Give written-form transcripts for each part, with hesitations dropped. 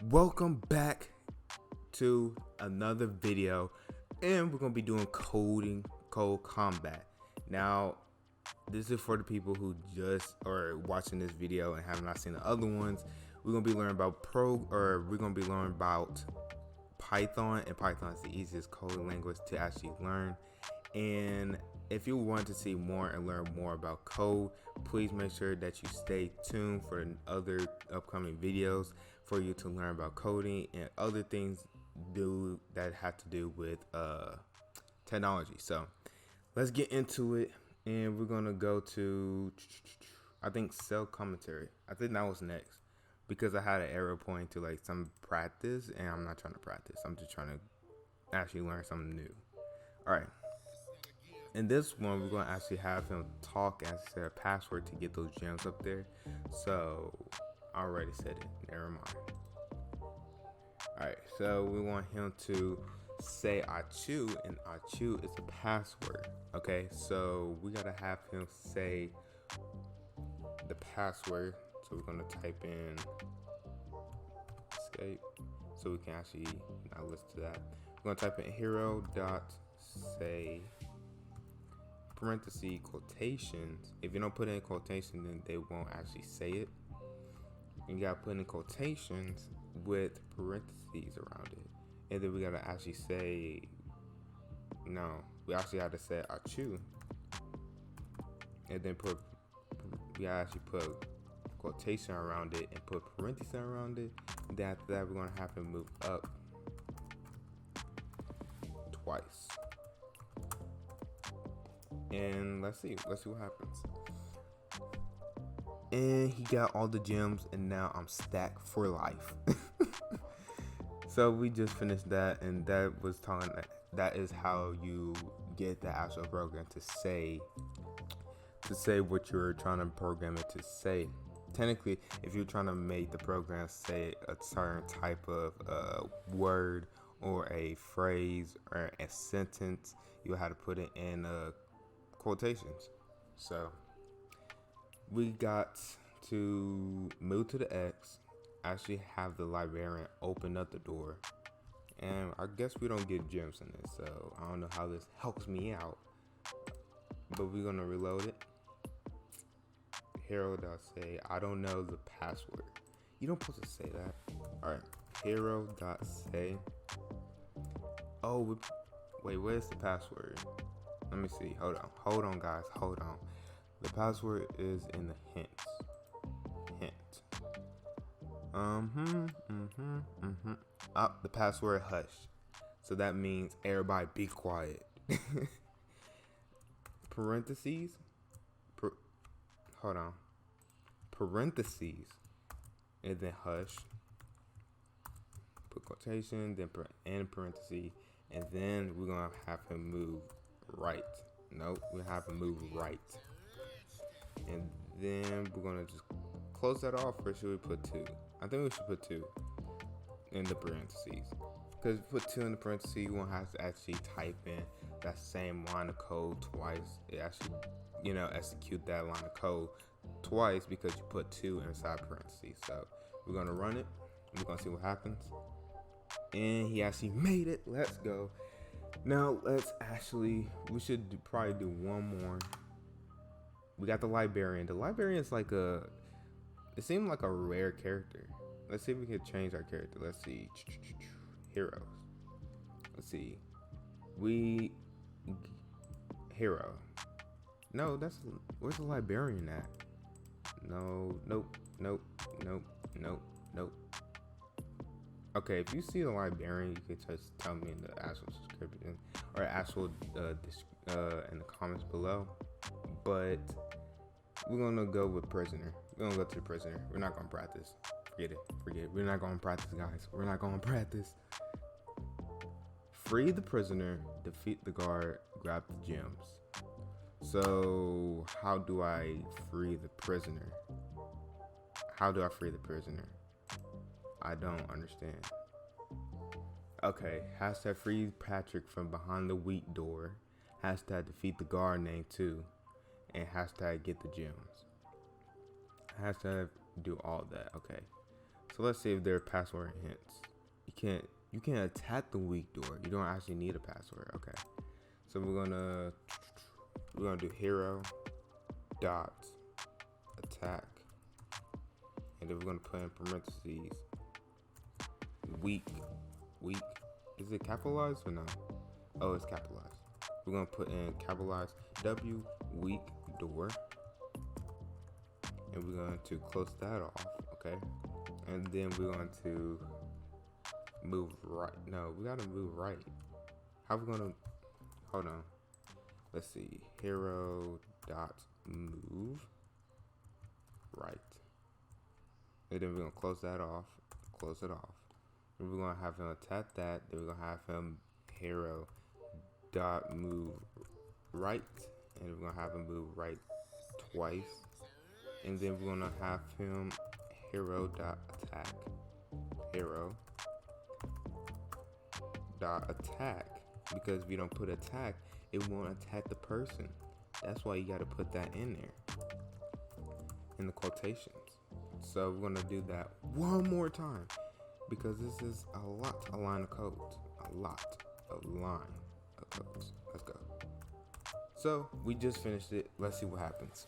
Welcome back to another video, and we're gonna be doing code combat. Now, this is for the people who just are watching this video and have not seen the other ones. We're gonna be learning about Python, and Python is the easiest coding language to actually learn. And if you want to see more and learn more about code, please make sure that you stay tuned for other upcoming videos for you to learn about coding and other things that have to do with technology. So let's get into it, and we're gonna go to, I think, cell commentary. I think that was next because I had an arrow pointing to like some practice, and I'm not trying to practice. I'm just trying to actually learn something new. All right. In this one, we're going to actually have him talk and say a password to get those gems up there. So, I already said it. Never mind. Alright, so we want him to say I chew, and I chew is a password. Okay, so we got to have him say the password. So, we're going to type in escape so we can actually now listen to that. We're going to type in hero.say parenthesis quotations. If you don't put in quotations, then they won't actually say it. You gotta put in quotations with parentheses around it, and then we gotta actually say we actually have to say I chew, and then we actually put quotation around it and put parentheses around it. Then after that, we're gonna have to move up twice. And let's see what happens. And he got all the gems, and now I'm stacked for life. So we just finished that, and that was telling that is how you get the actual program to say what you're trying to program it to say. Technically, if you're trying to make the program say a certain type of word or a phrase or a sentence, you have to put it in quotations. So we got to move to the X, actually have the librarian open up the door, and I guess we don't get gems in this, so I don't know how this helps me out, but we're gonna reload it. Hero.say I don't know the password. You don't supposed to say that. Alright, hero.say wait, where's the password? Let me see. Hold on, guys. Hold on. The password is in the hints. Hint. The password hush. So that means everybody be quiet. Parentheses. Hold on. Parentheses. And then hush. Put quotation, then and parentheses. And then we're going to have him move right. Nope, we have to move right. And then we're gonna just close that off, or should we put 2? I think we should put 2 in the parentheses, because if we put 2 in the parentheses, you won't have to actually type in that same line of code twice. It actually, execute that line of code twice because you put 2 inside parentheses. So we're gonna run it. We're gonna see what happens. And he actually made it. Let's go. Now we should probably do one more. We got the librarian. The librarian is it seemed like a rare character. Let's see if we can change our character. Let's see. Heroes. Let's see. Hero. No, where's the librarian at? No, nope. Okay, if you see the librarian, you can just tell me in the actual description or in the comments below. But we're gonna go with prisoner. We're gonna go to the prisoner. We're not gonna practice. Forget it. We're not gonna practice, guys. We're not gonna practice. Free the prisoner, defeat the guard, grab the gems. So how do I free the prisoner? I don't understand. Okay, hashtag free Patrick from behind the wheat door. Hashtag defeat the guard name 2. And hashtag get the gems. Hashtag do all that. Okay. So let's see if there are password hints. You can't attack the weak door. You don't actually need a password. Okay. So we're gonna do hero dot attack, and then we're gonna put in parentheses weak. Is it capitalized or no? Oh, it's capitalized. We're gonna put in capitalized W weak door, and we're going to close that off. Okay, and then we're going to move right. No, we gotta move right. How we gonna? Hold on. Let's see. Hero dot move right, and then we're gonna close that off. Close it off. And we're gonna have him attack that. Then we're gonna have him hero dot move right, and we're gonna have him move right twice, and then we're gonna have him hero dot attack. Hero dot attack, because if you don't put attack, it won't attack the person. That's why you got to put that in there in the quotations. So we're gonna do that one more time, because this is a line of codes. Let's go. So we just finished it. Let's see what happens.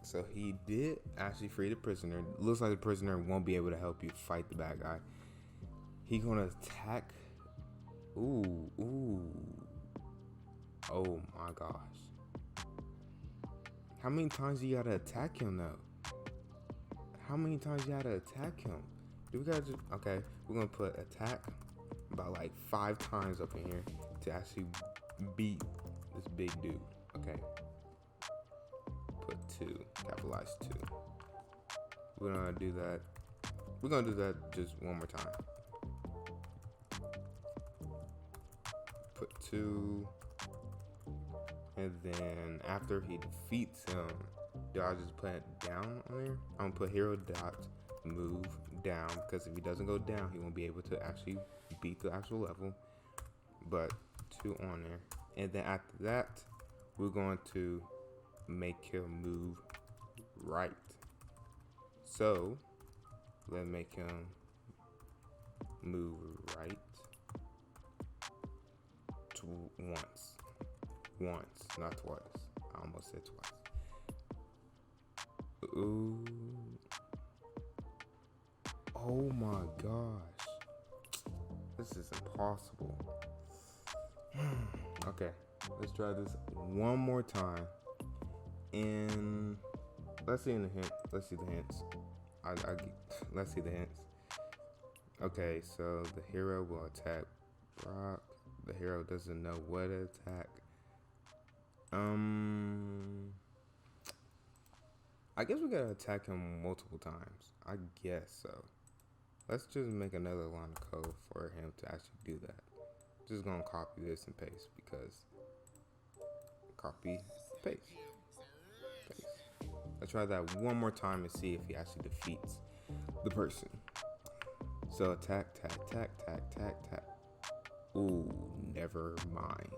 So he did actually free the prisoner. Looks like the prisoner won't be able to help you fight the bad guy. He gonna attack. Ooh. Oh my gosh. How many times you gotta attack him though? How many times you gotta attack him? Do we gotta just, okay, we're gonna put attack about like 5 times up in here to actually beat this big dude. Okay. Put 2, capitalize 2. We're gonna do that. We're gonna do that just one more time. Put 2, and then after he defeats him, do I just put it down on there? I'm gonna put hero dot move down, because if he doesn't go down, he won't be able to actually beat the actual level. But 2 on there, and then after that, we're going to make him move right. So let's make him move right once, not twice. I almost said twice. Ooh. Oh my gosh, this is impossible. Okay, let's try this one more time, and let's see the hints. Let's see the hints. Let's see the hints. Okay, so the hero will attack Brock. The hero doesn't know what to attack. I guess we gotta attack him multiple times. I guess so. Let's just make another line of code for him to actually do that. Just gonna copy this and paste, because copy, paste. Let's try that one more time and see if he actually defeats the person. So attack. Ooh, never mind.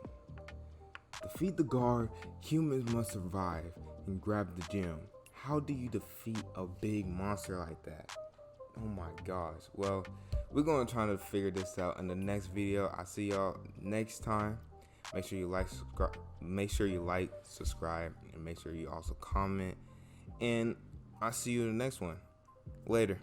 Defeat the guard. Humans must survive and grab the gem. How do you defeat a big monster like that? Oh my gosh. Well, we're going to try to figure this out in the next video. I'll see y'all next time. Make sure you like, subscribe, and make sure you also comment. And I'll see you in the next one. Later.